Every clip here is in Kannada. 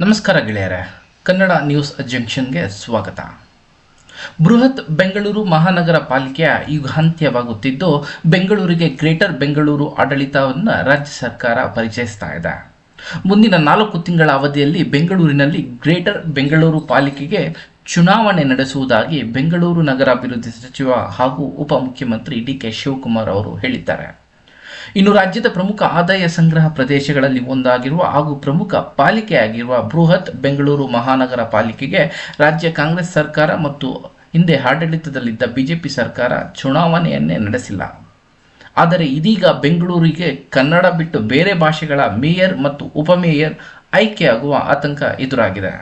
ನಮಸ್ಕಾರ ಗೆಳೆಯರೇ, ಕನ್ನಡ ನ್ಯೂಸ್ ಜಂಕ್ಷನ್ಗೆ ಸ್ವಾಗತ. ಬೃಹತ್ ಬೆಂಗಳೂರು ಮಹಾನಗರ ಪಾಲಿಕೆಯ ಯುಗಾಂತ್ಯವಾಗುತ್ತಿದ್ದು, ಬೆಂಗಳೂರಿಗೆ ಗ್ರೇಟರ್ ಬೆಂಗಳೂರು ಆಡಳಿತವನ್ನು ರಾಜ್ಯ ಸರ್ಕಾರ ಪರಿಚಯಿಸ್ತಾ ಇದೆ. ಮುಂದಿನ 4 ತಿಂಗಳ ಅವಧಿಯಲ್ಲಿ ಬೆಂಗಳೂರಿನಲ್ಲಿ ಗ್ರೇಟರ್ ಬೆಂಗಳೂರು ಪಾಲಿಕೆಗೆ ಚುನಾವಣೆ ನಡೆಸುವುದಾಗಿ ಬೆಂಗಳೂರು ನಗರಾಭಿವೃದ್ಧಿ ಸಚಿವ ಹಾಗೂ ಉಪಮುಖ್ಯಮಂತ್ರಿ ಡಿ.ಕೆ. ಶಿವಕುಮಾರ್ ಅವರು ಹೇಳಿದ್ದಾರೆ. ಇನ್ನು ರಾಜ್ಯದ ಪ್ರಮುಖ ಆದಾಯ ಸಂಗ್ರಹ ಪ್ರದೇಶಗಳಲ್ಲಿ ಒಂದಾಗಿರುವ ಹಾಗೂ ಪ್ರಮುಖ ಪಾಲಿಕೆಯಾಗಿರುವ ಬೃಹತ್ ಬೆಂಗಳೂರು ಮಹಾನಗರ ಪಾಲಿಕೆಗೆ ರಾಜ್ಯ ಕಾಂಗ್ರೆಸ್ ಸರ್ಕಾರ ಮತ್ತು ಹಿಂದೆ ಆಡಳಿತದಲ್ಲಿದ್ದ ಬಿಜೆಪಿ ಸರ್ಕಾರ ಚುನಾವಣೆಯನ್ನೇ ನಡೆಸಿಲ್ಲ. ಆದರೆ ಇದೀಗ ಬೆಂಗಳೂರಿಗೆ ಕನ್ನಡ ಬಿಟ್ಟು ಬೇರೆ ಭಾಷೆಗಳ ಮೇಯರ್ ಮತ್ತು ಉಪಮೇಯರ್ ಆಯ್ಕೆಯಾಗುವ ಆತಂಕ ಎದುರಾಗಿದೆ.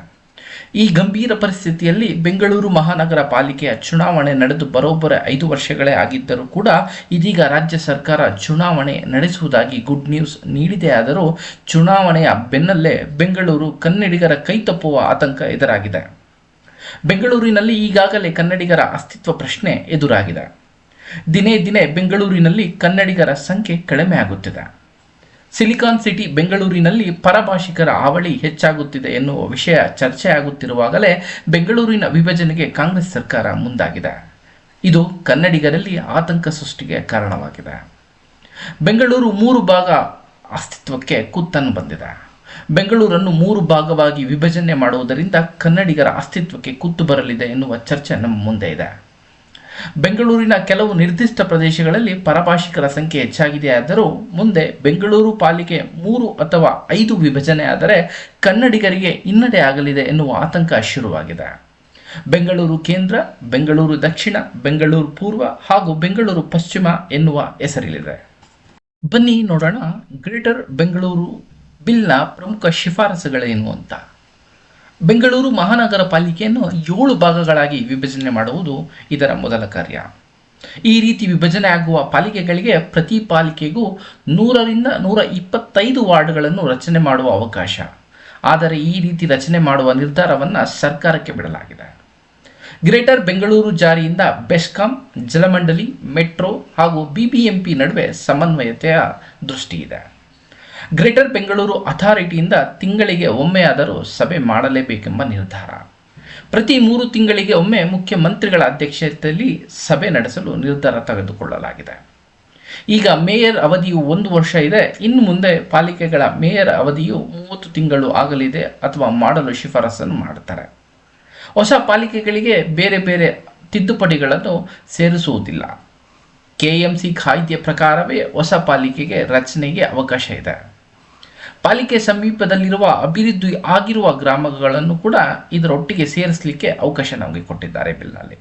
ಈ ಗಂಭೀರ ಪರಿಸ್ಥಿತಿಯಲ್ಲಿ ಬೆಂಗಳೂರು ಮಹಾನಗರ ಪಾಲಿಕೆಯ ಚುನಾವಣೆ ನಡೆದು ಬರೋಬ್ಬರಿ 5 ವರ್ಷಗಳೇ ಆಗಿದ್ದರೂ ಕೂಡ ಇದೀಗ ರಾಜ್ಯ ಸರ್ಕಾರ ಚುನಾವಣೆ ನಡೆಸುವುದಾಗಿ ಗುಡ್ ನ್ಯೂಸ್ ನೀಡಿದೆಯಾದರೂ ಚುನಾವಣೆಯ ಬೆನ್ನಲ್ಲೇ ಬೆಂಗಳೂರು ಕನ್ನಡಿಗರ ಕೈತಪ್ಪುವ ಆತಂಕ ಎದುರಾಗಿದೆ. ಬೆಂಗಳೂರಿನಲ್ಲಿ ಈಗಾಗಲೇ ಕನ್ನಡಿಗರ ಅಸ್ತಿತ್ವ ಪ್ರಶ್ನೆ ಎದುರಾಗಿದೆ. ದಿನೇ ದಿನೇ ಬೆಂಗಳೂರಿನಲ್ಲಿ ಕನ್ನಡಿಗರ ಸಂಖ್ಯೆ ಕಡಿಮೆ ಆಗುತ್ತಿದೆ. ಸಿಲಿಕಾನ್ ಸಿಟಿ ಬೆಂಗಳೂರಿನಲ್ಲಿ ಪರಭಾಷಿಕರ ಹಾವಳಿ ಹೆಚ್ಚಾಗುತ್ತಿದೆ ಎನ್ನುವ ವಿಷಯ ಚರ್ಚೆಯಾಗುತ್ತಿರುವಾಗಲೇ ಬೆಂಗಳೂರಿನ ವಿಭಜನೆಗೆ ಕಾಂಗ್ರೆಸ್ ಸರ್ಕಾರ ಮುಂದಾಗಿದೆ. ಇದು ಕನ್ನಡಿಗರಲ್ಲಿ ಆತಂಕ ಸೃಷ್ಟಿಗೆ ಕಾರಣವಾಗಿದೆ. ಬೆಂಗಳೂರು 3 ಭಾಗ ಅಸ್ತಿತ್ವಕ್ಕೆ ಕುತ್ತನ್ನು ಬಂದಿದೆ. ಬೆಂಗಳೂರನ್ನು 3 ಭಾಗವಾಗಿ ವಿಭಜನೆ ಮಾಡುವುದರಿಂದ ಕನ್ನಡಿಗರ ಅಸ್ತಿತ್ವಕ್ಕೆ ಕುತ್ತು ಬರಲಿದೆ ಎನ್ನುವ ಚರ್ಚೆ ನಮ್ಮ ಮುಂದೆ ಇದೆ. ಬೆಂಗಳೂರಿನ ಕೆಲವು ನಿರ್ದಿಷ್ಟ ಪ್ರದೇಶಗಳಲ್ಲಿ ಪರಭಾಷಿಕರ ಸಂಖ್ಯೆ ಹೆಚ್ಚಾಗಿದೆಯಾದರೂ ಮುಂದೆ ಬೆಂಗಳೂರು ಪಾಲಿಕೆ 3 ಅಥವಾ 5 ವಿಭಜನೆ ಆದರೆ ಕನ್ನಡಿಗರಿಗೆ ಹಿನ್ನಡೆ ಆಗಲಿದೆ ಎನ್ನುವ ಆತಂಕ ಶುರುವಾಗಿದೆ. ಬೆಂಗಳೂರು ಕೇಂದ್ರ, ಬೆಂಗಳೂರು ದಕ್ಷಿಣ, ಬೆಂಗಳೂರು ಪೂರ್ವ ಹಾಗೂ ಬೆಂಗಳೂರು ಪಶ್ಚಿಮ ಎನ್ನುವ ಹೆಸರಿಲಿದೆ. ಬನ್ನಿ ನೋಡೋಣ ಗ್ರೇಟರ್ ಬೆಂಗಳೂರು ಬಿಲ್ನ ಪ್ರಮುಖ ಶಿಫಾರಸುಗಳೇನು ಅಂತ. ಬೆಂಗಳೂರು ಮಹಾನಗರ ಪಾಲಿಕೆಯನ್ನು 7 ಭಾಗಗಳಾಗಿ ವಿಭಜನೆ ಮಾಡುವುದು ಇದರ ಮೊದಲ ಕಾರ್ಯ. ಈ ರೀತಿ ವಿಭಜನೆ ಆಗುವ ಪಾಲಿಕೆಗಳಿಗೆ ಪ್ರತಿ ಪಾಲಿಕೆಗೂ 100ರಿಂದ 125 ವಾರ್ಡ್ಗಳನ್ನು ರಚನೆ ಮಾಡುವ ಅವಕಾಶ. ಆದರೆ ಈ ರೀತಿ ರಚನೆ ಮಾಡುವ ನಿರ್ಧಾರವನ್ನು ಸರ್ಕಾರಕ್ಕೆ ಬಿಡಲಾಗಿದೆ. ಗ್ರೇಟರ್ ಬೆಂಗಳೂರು ಜಾರಿಯಿಂದ ಬೆಸ್ಕಾಂ, ಜಲಮಂಡಳಿ, ಮೆಟ್ರೋ ಹಾಗೂ ಬಿಬಿಎಂಪಿ ನಡುವೆ ಸಮನ್ವಯತೆಯ ದೃಷ್ಟಿಯಿದೆ. ಗ್ರೇಟರ್ ಬೆಂಗಳೂರು ಅಥಾರಿಟಿಯಿಂದ ತಿಂಗಳಿಗೆ ಒಮ್ಮೆಯಾದರೂ ಸಭೆ ಮಾಡಲೇಬೇಕೆಂಬ ನಿರ್ಧಾರ. ಪ್ರತಿ 3 ತಿಂಗಳಿಗೆ ಒಮ್ಮೆ ಮುಖ್ಯಮಂತ್ರಿಗಳ ಅಧ್ಯಕ್ಷತೆಯಲ್ಲಿ ಸಭೆ ನಡೆಸಲು ನಿರ್ಧಾರ ತೆಗೆದುಕೊಳ್ಳಲಾಗಿದೆ. ಈಗ ಮೇಯರ್ ಅವಧಿಯು 1 ವರ್ಷ ಇದೆ. ಇನ್ನು ಮುಂದೆ ಪಾಲಿಕೆಗಳ ಮೇಯರ್ ಅವಧಿಯು 30 ತಿಂಗಳು ಆಗಲಿದೆ ಅಥವಾ ಮಾಡಲು ಶಿಫಾರಸನ್ನು ಮಾಡುತ್ತಾರೆ. ಹೊಸ ಪಾಲಿಕೆಗಳಿಗೆ ಬೇರೆ ಬೇರೆ ತಿದ್ದುಪಡಿಗಳನ್ನು ಸೇರಿಸುವುದಿಲ್ಲ. ಕೆಎಂಸಿ ಕಾಯ್ದೆ ಪ್ರಕಾರವೇ ಹೊಸ ಪಾಲಿಕೆಗೆ ರಚನೆಗೆ ಅವಕಾಶ ಇದೆ. ಪಾಲಿಕೆ ಸಮೀಪದಲ್ಲಿರುವ ಅಭಿವೃದ್ಧಿ ಆಗಿರುವ ಗ್ರಾಮಗಳನ್ನು ಕೂಡ ಇದರೊಟ್ಟಿಗೆ ಸೇರಿಸಲಿಕ್ಕೆ ಅವಕಾಶ ನಮಗೆ ಕೊಟ್ಟಿದ್ದಾರೆ ಬಿಲ್ನಲ್ಲಿ.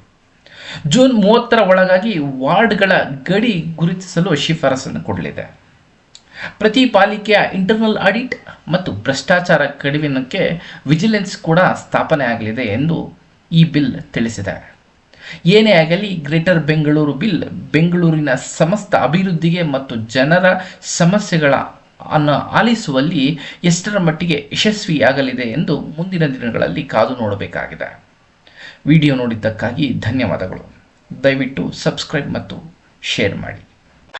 ಜೂನ್ 30ರ ಒಳಗಾಗಿ ವಾರ್ಡ್ಗಳ ಗಡಿ ಗುರುತಿಸಲು ಶಿಫಾರಸನ್ನು ಕೊಡಲಿದೆ. ಪ್ರತಿ ಪಾಲಿಕೆಯ ಇಂಟರ್ನಲ್ ಆಡಿಟ್ ಮತ್ತು ಭ್ರಷ್ಟಾಚಾರ ಕಡಿವಾಣಕ್ಕೆ ವಿಜಿಲೆನ್ಸ್ ಕೂಡ ಸ್ಥಾಪನೆ ಆಗಲಿದೆ ಎಂದು ಈ ಬಿಲ್ ತಿಳಿಸಿದೆ. ಏನೇ ಆಗಲಿ ಗ್ರೇಟರ್ ಬೆಂಗಳೂರು ಬಿಲ್ ಬೆಂಗಳೂರಿನ ಸಮಸ್ತ ಅಭಿವೃದ್ಧಿಗೆ ಮತ್ತು ಜನರ ಸಮಸ್ಯೆಗಳ ಆಲಿಸುವಲ್ಲಿ ಎಷ್ಟರ ಮಟ್ಟಿಗೆ ಯಶಸ್ವಿಯಾಗಲಿದೆ ಎಂದು ಮುಂದಿನ ದಿನಗಳಲ್ಲಿ ಕಾದು ನೋಡಬೇಕಾಗಿದೆ. ವಿಡಿಯೋ ನೋಡಿದ್ದಕ್ಕಾಗಿ ಧನ್ಯವಾದಗಳು. ದಯವಿಟ್ಟು ಸಬ್ಸ್ಕ್ರೈಬ್ ಮತ್ತು ಶೇರ್ ಮಾಡಿ.